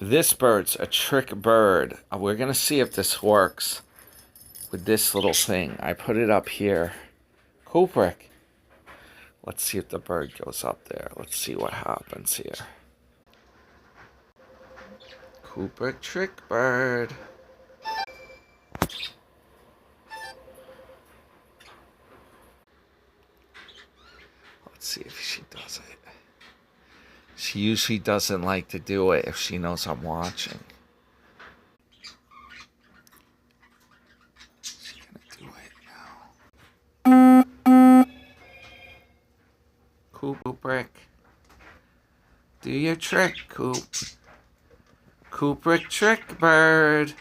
This bird's a trick bird. We're going to see if this works with this little thing. I put it up here. Cupric. Let's see if the bird goes up there. Let's see what happens here. Cupric trick bird. Let's see if she does it. She usually doesn't like to do it if she knows I'm watching. She's gonna do it now. Cupric. Do your trick, Cupric trick bird.